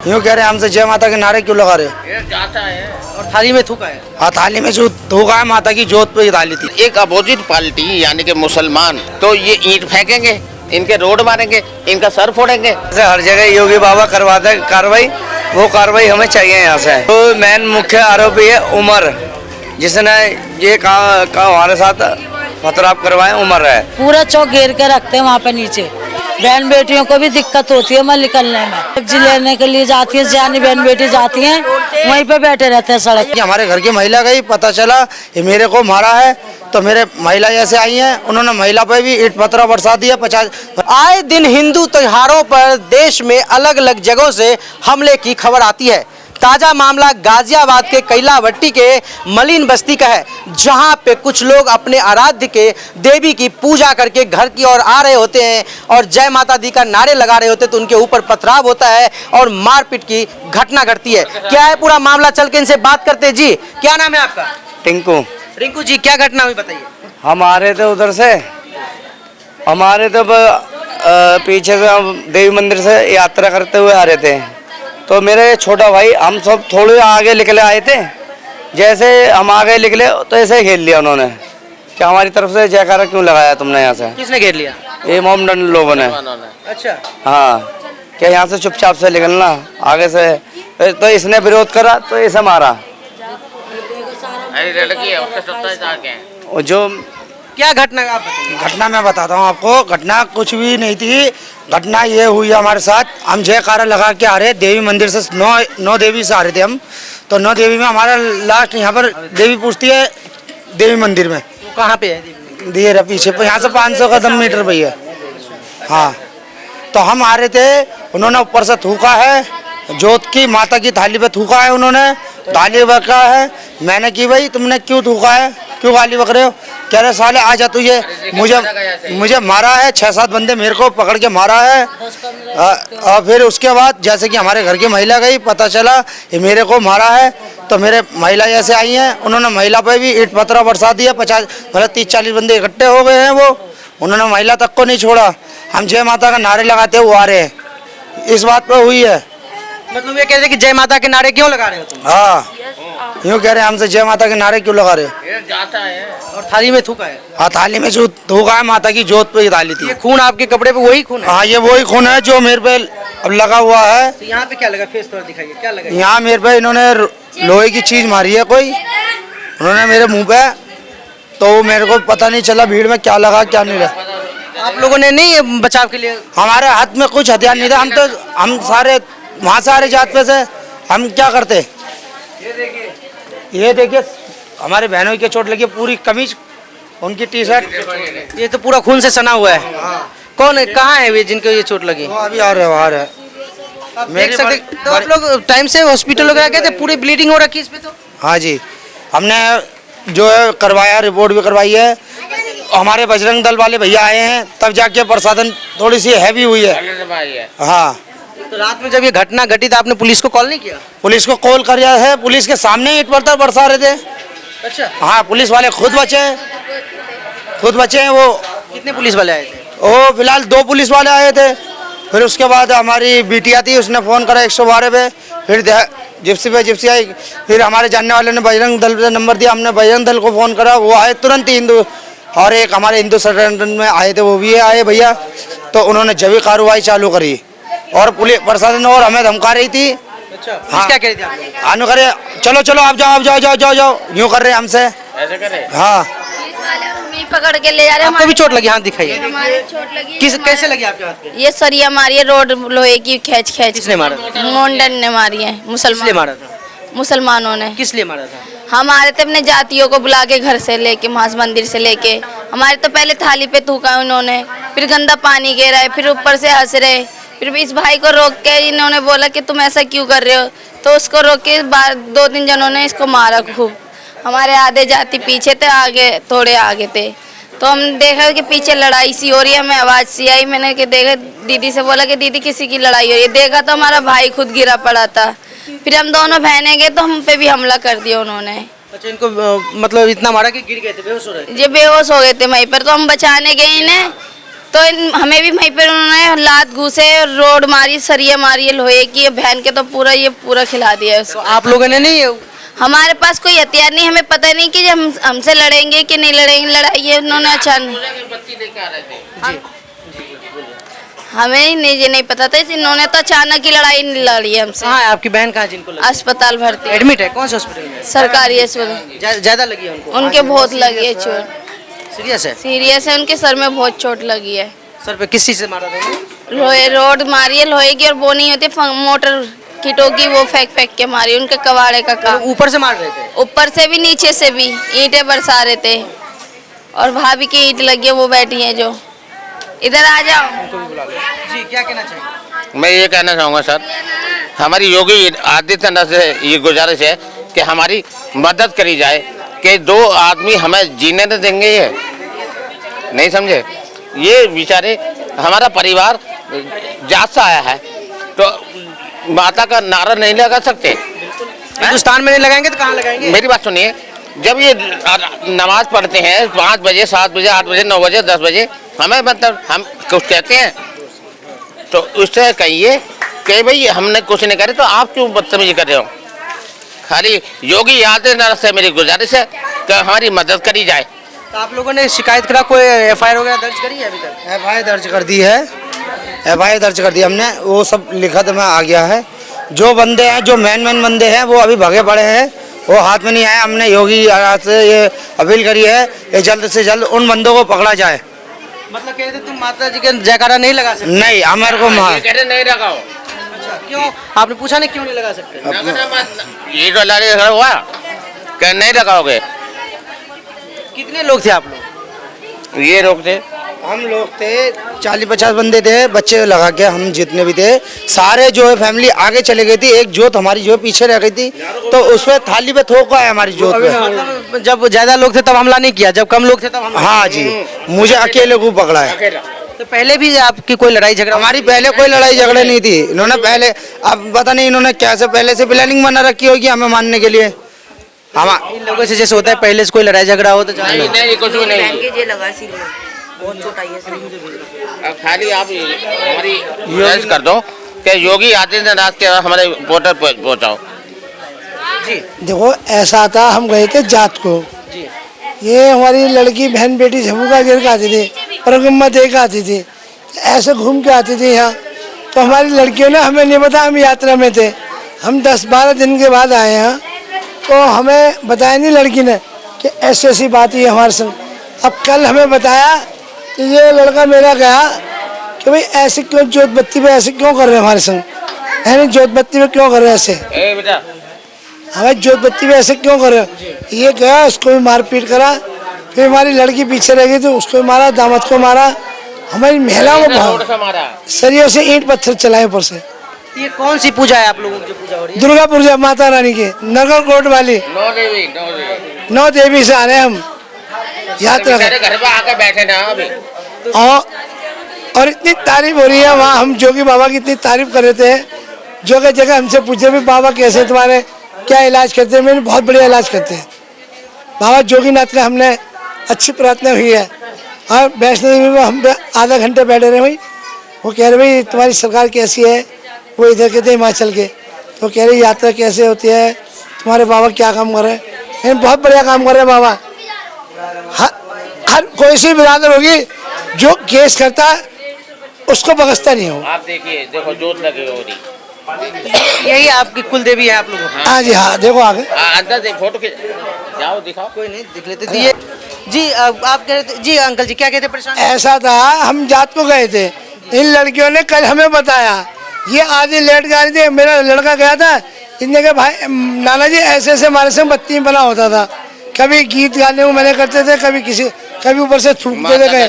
यूँ कह रहे हैं हमसे जय माता के नारे क्यों लगा रहे हो? ये जाता है और थाली में थूका है। हाँ, थाली में जो थूका है माता की जोत पे ही डाली थी। एक अपोजिट पार्टी यानी कि मुसलमान तो ये ईंट फेंकेंगे, इनके रोड मारेंगे, इनका सर फोड़ेंगे। ऐसे हर जगह योगी बाबा करवाते कार्रवाई, वो कार्रवाई हमें चाहिए यहाँ से। तो मेन मुख्य आरोपी है उमर, जिसने ये कहा हमारे साथ पथराव करवाए। उमर है पूरा चौक घेर के रखते हैं वहाँ पे नीचे। बहन बेटियों को भी दिक्कत होती है वहाँ निकलने में। सब्जी लेने के लिए जाती है, जानी बहन बेटी जाती हैं, वहीं पे बैठे रहते हैं सड़क। हमारे घर की महिला गई, पता चला ये मेरे को मारा है, तो मेरे महिला जैसे आई हैं, उन्होंने महिला पे भी ईंट पत्थर बरसा दिया। 50 आए दिन हिंदू त्योहारों पर देश में अलग अलग जगहों से हमले की खबर आती है। ताजा मामला गाजियाबाद के कैलावट्टी के मलिन बस्ती का है, जहां पे कुछ लोग अपने आराध्य के देवी की पूजा करके घर की ओर आ रहे होते हैं और जय माता दी का नारे लगा रहे होते हैं, तो उनके ऊपर पथराव होता है और मारपीट की घटना घटती है। क्या है पूरा मामला, चल के इनसे बात करते हैं। जी, क्या नाम है आपका? टिंकू। रिंकू जी, क्या घटना हुई बताइए। हम आ रहे थे उधर से, हमारे तो पीछे से हम देवी मंदिर से यात्रा करते हुए आ रहे थे, तो मेरे छोटा भाई, हम सब थोड़े आगे निकले आए थे। जैसे हम आगे निकले तो ऐसे घेर लिया उन्होंने कि हमारी तरफ से जयकारा क्यों लगाया तुमने यहाँ से। किसने घेर लिया? ये मोमडन लोगों ने। अच्छा, हाँ, क्या यहाँ से चुपचाप से निकलना आगे से, तो इसने विरोध करा तो इसे मारा। लड़की है उसका सत्ता जाके और जो क्या घटना आप बताइए। घटना मैं बताता हूँ आपको। घटना कुछ भी नहीं थी। घटना ये हुई हमारे साथ, हम जयकारा लगा के आ रहे देवी मंदिर से, नौ देवी से आ रहे थे हम। तो 9 देवी में हमारा लास्ट यहाँ पर देवी पूछती है देवी मंदिर में। वो कहाँ पे है? देर पीछे यहाँ से 500 कदम मीटर भैया। हाँ, तो हम आ रहे थे, उन्होंने ऊपर से थूका है, जोत की माता की थाली पे थूका है उन्होंने, गाली बका है। मैंने की भाई तुमने क्यों थूका है, क्यों गाली बक रहे हो? कह रहे साले आ जा तुझे, मुझे मारा है, 6-7 बंदे मेरे को पकड़ के मारा है। और फिर उसके बाद जैसे कि हमारे घर की महिला गई, पता चला ये मेरे को मारा है, तो मेरे महिला जैसे आई हैं, उन्होंने महिला पे भी ईंट पत्थर बरसा दिया। 30-40 बंदे इकट्ठे हो गए हैं, वो उन्होंने महिला तक को नहीं छोड़ा। हम जय माता का नारे लगाते हुए आ रहे हैं, इस बात पर हुई है। मतलब ये कह रहे हैं कि जय माता के नारे क्यों लगा रहे हो तुम? हाँ, यूँ कह रहे हैं हमसे जय माता के नारे क्यों लगा रहे हो? ये जाता है और थाली में थूका है। हाँ, थाली में जो थूका है माता की जोत पे ही डाली थी। ये खून आपके कपड़े पे वही खून है? हाँ, ये वही खून है जो मेरे पे अब लगा हुआ है। तो यहाँ पे क्या लगा? फेस थोड़ा दिखाइए, क्या लगा? यहाँ मेरे पे इन्होंने लोहे की चीज मारी है कोई, उन्होंने मेरे मुंह पे, तो मेरे को पता नहीं चला भीड़ में क्या लगा क्या नहीं लगा। आप लोगों ने नहीं बचाव के लिए? हमारे हाथ में कुछ हथियार नहीं था, हम सारे वहाँ से आ रहे जात पे से, हम क्या करते? ये देखिए हमारे बहनों की चोट लगी, पूरी कमीज, उनकी टी-शर्ट, ये तो पूरा खून से सना हुआ है। कौन है, कहाँ है वे जिनको ये चोट लगी? वो अभी आ रहे हैं बाहर है। आप देख सकते, तो आप लोग टाइम से हॉस्पिटल वगैरह गए थे? पूरी ब्लीडिंग हो रखी है इस पे तो। हाँ जी, हमने जो है करवाया, रिपोर्ट भी करवाई है। हमारे बजरंग दल वाले भैया आए हैं, तब जाके प्रसाधन थोड़ी सी हैवी हुई है। हाँ, तो रात में जब ये घटना घटी तो आपने पुलिस को कॉल नहीं किया? पुलिस को कॉल किया है, पुलिस के सामने ईंट पत्थर बरसा रहे थे। अच्छा, हाँ, पुलिस वाले खुद बचे हैं। वो कितने पुलिस वाले आए थे? वो फिलहाल 2 पुलिस वाले आए थे। फिर उसके बाद हमारी बिटिया थी, उसने फ़ोन करा 112 पे, फिर जिप्सी आई। फिर हमारे जानने वाले ने बजरंग दल पे नंबर दिया, हमने बजरंग दल को फ़ोन करा, वो आए तुरंत ही। हिंदू और एक हमारे हिंदू संगठन में आए थे, वो भी आए भैया, तो उन्होंने जब कार्रवाई चालू करी और पुलिस प्रशासन और हमें धमका रही थी। अच्छा, हाँ, क्या कह रहे थे आप लोग? आनु करे चलो आप जाओ, यूँ कर रहे हैं हमसे। ऐसे करे। हाँ, पकड़ के ले जा रहे हैं। आपको भी चोट लगी? हाथ दिखाइए। हमारे चोट लगी। कैसे लगी आपके हाथ पे? ये सरिया मारी है, रोड लोहे की खींच किसने मारा? मोंडन ने मारी है। किसने मारा था? मुसलमानों ने। किस लिए मारा था? हम आ रहे थे अपने जातियों को बुला के घर से लेके, महास मंदिर से लेके। हमारे तो पहले थाली पे थूका उन्होंने, फिर गंदा पानी गिरा है, फिर ऊपर से हंस रहे। फिर इस भाई को रोक के इन्होंने बोला कि तुम ऐसा क्यों कर रहे हो, तो उसको रोक के 2-3 जनों ने इसको मारा खूब। हमारे आधे जाति पीछे थे, आगे थोड़े आगे थे, तो हम देखा कि पीछे लड़ाई सी हो रही है। हमें आवाज़ सी आई, मैंने कि देखा, दीदी से बोला कि दीदी किसी की लड़ाई हो रही है। देखा तो हमारा भाई खुद गिरा पड़ा था। फिर हम दोनों बहनें गए तो हम पे भी हमला कर दिया उन्होंने। अच्छा, इनको मतलब इतना मारा कि गिर गए थे, बेहोश हो रहे थे? ये बेहोश हो गए थे वहीं पर, तो हम बचाने गए इन्हें, तो हमें भी वहीं पर उन्होंने लात घूसे, रोड मारी, सरिया मारी, लोहे की बहन के तो पूरा ये पूरा खिला दिया है तो उसको। आप लोगों ने नहीं हमारे पास कोई हथियार नहीं, हमें पता नहीं कि हम हमसे लड़ेंगे कि नहीं लड़ेंगे। लड़ाई ये उन्होंने अचानक, हमें ही नहीं पता था, इन्होंने तो अचानक ही लड़ाई लड़ी है हमसे। कहाँ है आपकी बहन, कहाँ है जिनको लगी? अस्पताल भर्ती, एडमिट है, कौन से हॉस्पिटल में? सरकारी अस्पताल। ज्यादा लगी है उनको? उनके बहुत लगी है चोट, सीरियस है? सीरियस है, उनके सर में बहुत चोट लगी है। सर पे किस चीज से मारा था उन्हें? लोहे रोड मारी है, लोहे की, और वो नहीं होती मोटर कीटों की, वो फेंक फेंक के मारी, उनके कबाड़े का काम। ऊपर से मार रहे थे? ऊपर से भी नीचे से भी ईंटें बरसा रहे थे, और भाभी की ईंट लगी है, वो बैठी है जो। इधर आ जाओ। जी, क्या कहना चाहिए? मैं ये कहना चाहूँगा सर, हमारी योगी आदित्यनाथ से ये गुजारिश है कि हमारी मदद करी जाए कि दो आदमी हमें जीने न देंगे, ये नहीं समझे। ये बेचारे हमारा परिवार जात से आया है, तो माता का नारा नहीं लगा सकते। हिंदुस्तान में नहीं लगाएंगे तो कहाँ लगाएंगे? मेरी बात सुनिए, जब ये नमाज पढ़ते हैं 5 बजे, 7 बजे, 8 बजे, 9 बजे, 10 बजे, हमें मतलब हम कुछ कहते हैं तो उससे कहिए कि भाई हमने कुछ नहीं करे, तो आप क्यों बदतमीजी कर रहे हो। खाली योगी आदित्यनाथ से मेरी गुजारिश है कि हमारी मदद करी जाए। तो आप लोगों ने शिकायत करा, कोई एफआईआर वगैरह दर्ज करी है अभी तक? एफआईआर दर्ज कर दी है, एफआईआर दर्ज कर दी हमने, वो सब लिखत में आ गया है। जो बंदे हैं, जो मेन बंदे हैं, वो अभी भगे पड़े हैं, वो हाथ में नहीं आए। हमने योगी से ये अपील करी है कि जल्द से जल्द उन बंदों को पकड़ा जाए। मतलब कह रहे थे तुम माता जी के जयकारा नहीं लगा सकते? नहीं, हमारे को ये कह रहे नहीं लगाओ। अच्छा, क्यों? आपने पूछा नहीं क्यों नहीं लगा सकते? ये तो लड़ाई हुआ कि नहीं लगाओगे। कितने लोग थे आप लोग? ये लोग थे, हम लोग थे 40-50 बंदे थे, बच्चे लगा के हम जितने भी थे सारे जो है फैमिली आगे चले गई थी। एक जोत हमारी जो पीछे रह गई थी, तो उस पर थाली पे थोका है हमारी जोत पे। मतलब जब ज्यादा लोग थे तब हमला नहीं किया, जब कम लोग थे तब हमला? हाँ जी, मुझे अकेले को पकड़ा है। तो पहले भी आपकी कोई लड़ाई झगड़ा? हमारी पहले कोई लड़ाई झगड़े नहीं थी। इन्होंने पहले, अब पता नहीं इन्होंने कैसे पहले से प्लानिंग बना रखी होगी हमें मारने के लिए। हम इन लोगों से जैसे होता है पहले से कोई लड़ाई झगड़ा हो तो नहीं कुछ भी नहीं। खाली आप हमारी गुजारिश कर दो कि योगी आदित्यनाथ के हमारे वोटर पहुँचाओ। जी देखो ऐसा था, हम गए थे जात को, जी ये हमारी लड़की बहन बेटी झमुका गिर के आती थी, परगम्मा दे के आती थी, ऐसे घूम के आती थी यहाँ। तो हमारी लड़कियों ने हमें नहीं बताया, हम यात्रा में थे, हम 10-12 दिन के बाद आए हैं, तो हमें बताया नहीं लड़की ने कि ऐसी ऐसी बात हुई हमारे संग। अब कल हमें बताया कि ये लड़का मेरा गया कि भाई ऐसे क्यों जोत बत्ती पे ऐसे क्यों कर रहे हैं हमारे संग, यानी जोत बत्ती पे क्यों कर रहे हैं ऐसे, ए बेटा हमें जोत बत्ती पे ऐसे क्यों कर रहे हो। ये गया, उसको भी मारपीट करा, फिर हमारी लड़की पीछे रह गई तो उसको भी मारा, दामाद को मारा, हमारी महिलाओं को बहुत सरियों से ईंट पत्थर चलाए ऊपर से। ये कौन सी पूजा है आप लोगों की जो पूजा हो रही है? दुर्गा पूजा माता रानी की, नगर कोट वाली 9 देवी से आ रहे हैं हम यात्रा घर पे आके बैठे ना अभी। और इतनी तारीफ हो रही है वहाँ, हम जोगी बाबा की इतनी तारीफ कर रहे थे, जगह जगह हमसे पूछे भी बाबा कैसे तुम्हारे क्या इलाज करते हैं, मैंने बहुत बढ़िया इलाज करते हैं बाबा जोगीनाथ का। हमने अच्छी प्रार्थना हुई है, और वैष्णो देवी में हम आधा घंटे बैठे रहे भाई। वो कह रहे भाई तुम्हारी सरकार कैसी है, वो इधर के थे हिमाचल के, तो कह रहे यात्रा कैसे होती है, तुम्हारे बाबा क्या काम कर रहे हैं। बहुत बढ़िया काम कर रहे हैं बाबा। हर कोई सी बिरादर होगी जो केस करता है उसको बख्शता नहीं हो। आप देखिए, देखो जोत लगी हो रही। यही आपकी कुल देवी है आप लोगों की? हाँ जी हाँ, देखो आगे अंदर देख, फोटो खींच जाओ, दिखाओ। कोई नहीं, दिख लेते थे। ये जी आप कह रहे थे जी अंकल जी, क्या कहते परेशान? ऐसा था, हम जात को गए थे, इन लड़कियों ने कल हमें बताया, ये आधी लेट जा रही थी, मेरा लड़का गया था, इनने कहा भाई नाना जी ऐसे ऐसे हमारे से बत्ती बना होता था, कभी गीत गाने को मैंने करते थे, कभी ऊपर से थूकते थे गए।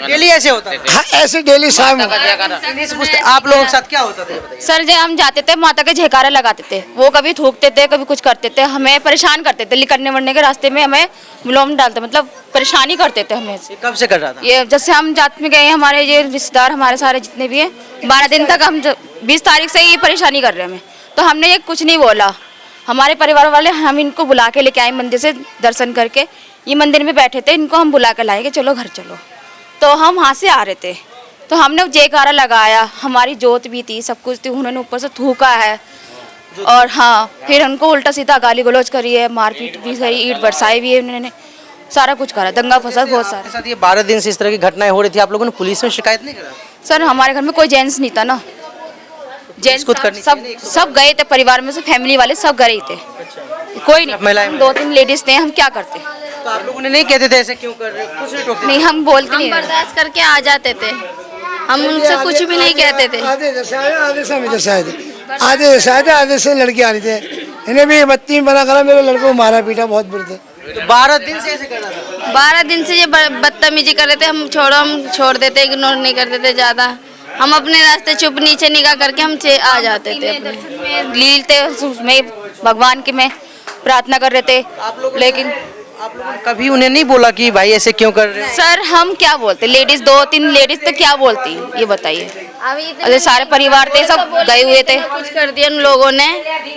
डेली ऐसे होता है? हाँ ऐसे डेली शाम। आप लोगों के साथ क्या होता था ये बताइए? सर जब हम जाते थे माता के जयकारा लगाते थे, वो कभी थूकते थे कभी कुछ करते थे, हमें परेशान करते थे, निकलने वरने के रास्ते में हमें विलोम डालते, मतलब परेशानी करते थे हमें। ये कब से कर रहा था? ये जैसे हम जात में गए, हमारे ये रिश्तेदार हमारे सारे जितने भी हैं 12 दिन तक, हम 20 तारीख से ये परेशानी कर रहे हैं हमें, तो हमने ये कुछ नहीं बोला। हमारे परिवार वाले हम इनको बुला के लेके आए मंदिर से दर्शन करके, ये मंदिर में बैठे थे, इनको हम बुला के लाए कि चलो घर चलो, तो हम वहाँ से आ रहे थे, तो हमने जयकारा लगाया, हमारी जोत भी थी, सब कुछ थी, उन्होंने ऊपर से थूका है और हाँ फिर उनको उल्टा सीधा गाली गलौज करी है, मारपीट भी करी, ईंट बरसाई भी है, उन्होंने सारा कुछ करा, दंगा फसाद बहुत सारा। आपके साथ ये 12 दिन से इस तरह की घटनाएं हो रही थी, आप लोगों ने पुलिस में शिकायत नहीं करा? सर हमारे घर में कोई जेंट्स नहीं था ना, जेंट्स खुद करनी सब गए थे, परिवार में से फैमिली वाले सब गए ही थे, कोई नहीं, महिलाएं 2-3 लेडीज थे, हम क्या करते? तो आप लोगों ने नहीं कहते थे ऐसे क्यों कर रहे हो? कुछ नहीं टोकते? नहीं हम बोलते हम नहीं हैं। बर्दाश्त करके आ जाते थे, हम उनसे कुछ भी नहीं कहते थे। आधे जैसे आए, आधे से हमें जैसे आए थे, आधे जैसे आए थे, आधे से लड़के आ रहे थे। इन्हें भी बत्ती बना करा, मेरे लड़कों को मारा पीटा बहुत बुरे थे। तो 12 दिन से ऐसे कर रहा था? 12 दिन से ये बदतमीजी कर रहे थे, हम छोड़ देते, इग्नोर नहीं करते थे ज़्यादा, हम अपने रास्ते चुप नीचे निगाह करके हम आ जाते थे अपने। लील थे उसमें, भगवान के में प्रार्थना कर रहे थे, लेकिन आप लोगों ने कभी उन्हें नहीं बोला कि भाई ऐसे क्यों कर रहे हो? सर हम क्या बोलते, लेडीज 2-3 लेडीज तो क्या बोलती, ये बताइए। अभी अरे सारे परिवार थे, सब गए हुए थे। कुछ कर दिया उन लोगों ने,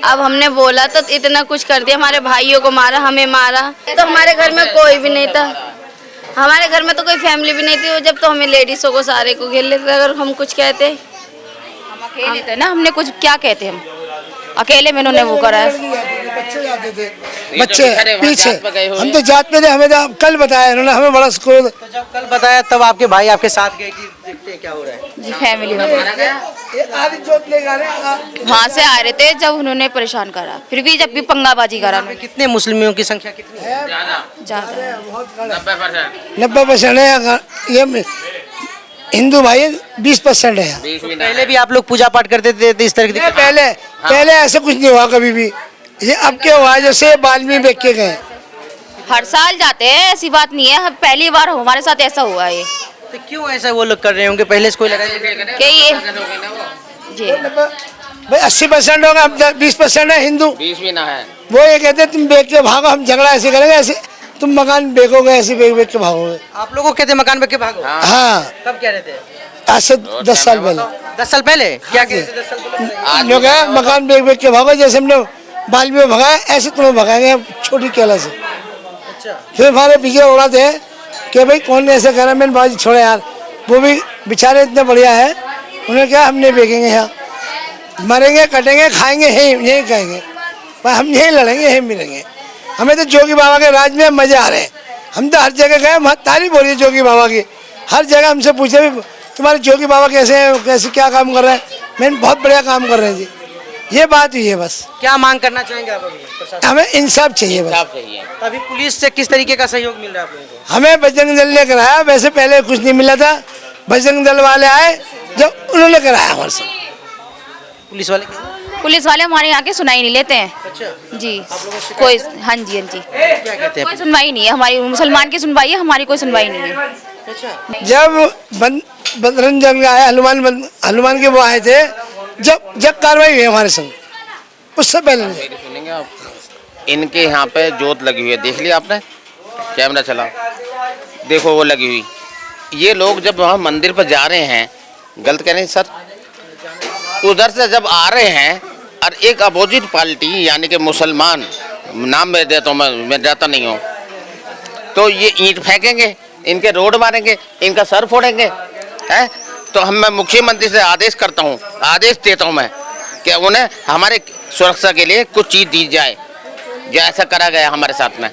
अब हमने बोला तो इतना कुछ कर दिया, हमारे भाइयों को मारा, हमें मारा। तो हमारे घर में कोई भी नहीं था, हमारे घर में तो कोई फैमिली भी नहीं थी, जब तो हमें लेडीज़ों को सारे को घेर लेते अगर हम कुछ कहते। हम अकेले थे ना, हमने कुछ क्या कहते, हम अकेले में उन्होंने वो करा है। बच्चे जाते थे, ये बच्चे जो बेचारे वहाँ पीछे, जात पे गए हुए हम तो जात पे थे, हमें तो कल बताया इन्होंने, हमें बड़ा सुकून। तो जब कल बताया तब आपके भाई आपके साथ गए कि देखते हैं क्या हो रहा है? जी फैमिली में आधी जोत ले जा रहे हैं। वहाँ से आ रहे थे, जब उन्होंने परेशान करा, फिर भी जब भी पंगाबाजी करा यहाँ पे कितने मुस्लिमों की संख्या कितनी है? ज्यादा 90% है, ये हिंदू भाई 20% है। पहले भी आप लोग पूजा पाठ करते थे तो इस तरह की दिक्कत? पहले ऐसा कुछ नहीं हुआ कभी भी, ये अब क्या हुआ जैसे बाल्मी बेच के गए। हर साल जाते हैं, ऐसी बात नहीं है, पहली बार हमारे साथ ऐसा हुआ है तो क्यों ऐसा वो लोग कर रहे होंगे? पहले से कोई लगा कि ये जी भाई 80% होगा, अब 20% है हिंदू। 20 भी ना है। वो ये कहते तुम बेच के भागो, हम झगड़ा ऐसे करेंगे, ऐसे तुम मकान बेचोगे, ऐसे बेच के भागोगे। आप लोगों को कहते मकान पे के भागो? हाँ, कब कह रहे थे? आज से 10 साल पहले 10 साल पहले क्या कहते थे? 10 साल पहले जो है मकान बेच के भागो, जैसे हमने बाल्मी में भगाया ऐसे तुम्हें भगाएंगे छोटी केला से। अच्छा, फिर हमारे पीछे उड़ाते हैं कि भाई कौन ने ऐसे करा, मैंने बाजी छोड़े यार, वो भी बेचारे इतने बढ़िया है, उन्होंने क्या हम नहीं बेचेंगे, यहाँ मरेंगे कटेंगे खाएंगे यही कहेंगे, पर हम यही लड़ेंगे यही मिलेंगे। हमें तो जोगी बाबा के राज में मजे आ रहे हैं, हम तो हर जगह गए, वहाँ तारीफ हो रही है जोगी बाबा की, हर जगह हमसे पूछे भी तुम्हारे जोगी बाबा कैसे हैं, कैसे क्या काम कर रहे हैं, मैंने बहुत बढ़िया काम कर रहे हैं जी, ये बात हुई है। बस क्या मांग करना चाहेंगे आप अभी प्रशासन? हमें इंसाफ चाहिए बस। चाहिए। तो अभी पुलिस से किस तरीके का सहयोग मिल रहा है आप लोगों को? हमें बजरंग दल ने कराया, वैसे पहले कुछ नहीं मिला था, बजरंग दल वाले आए जब उन्होंने कराया हमारे साथ। पुलिस वाले पुलिस वाले हमारे यहाँ की सुनाई नहीं लेते हैं। अच्छा, जी कोई, हाँ जी हाँ जी, क्या कहते हैं? कोई सुनवाई नहीं है, हमारी मुसलमान की सुनवाई है, हमारी कोई सुनवाई नहीं है। अच्छा, जब बजरंग दल आए, हनुमान के वो आए थे, जब कार्रवाई हुई हमारे संग, उससे पहले नहीं। सुनेंगे आप, इनके यहाँ पे जोत लगी हुई है, देख लिया आपने, कैमरा चला, देखो वो लगी हुई। ये लोग जब वहाँ मंदिर पर जा रहे हैं, गलत कह रहे हैं सर, उधर से जब आ रहे हैं और एक अपोजिट पार्टी यानी कि मुसलमान, नाम मैं देता हूँ, मैं जाता नहीं हूँ, तो ये ईंट फेंकेंगे, इनके रोड मारेंगे, इनका सर फोड़ेंगे, हैं? तो मैं मुख्यमंत्री से आदेश करता हूँ, आदेश देता हूँ मैं कि उन्हें हमारे सुरक्षा के लिए कुछ चीज़ दी जाए, जो ऐसा करा गया हमारे साथ में।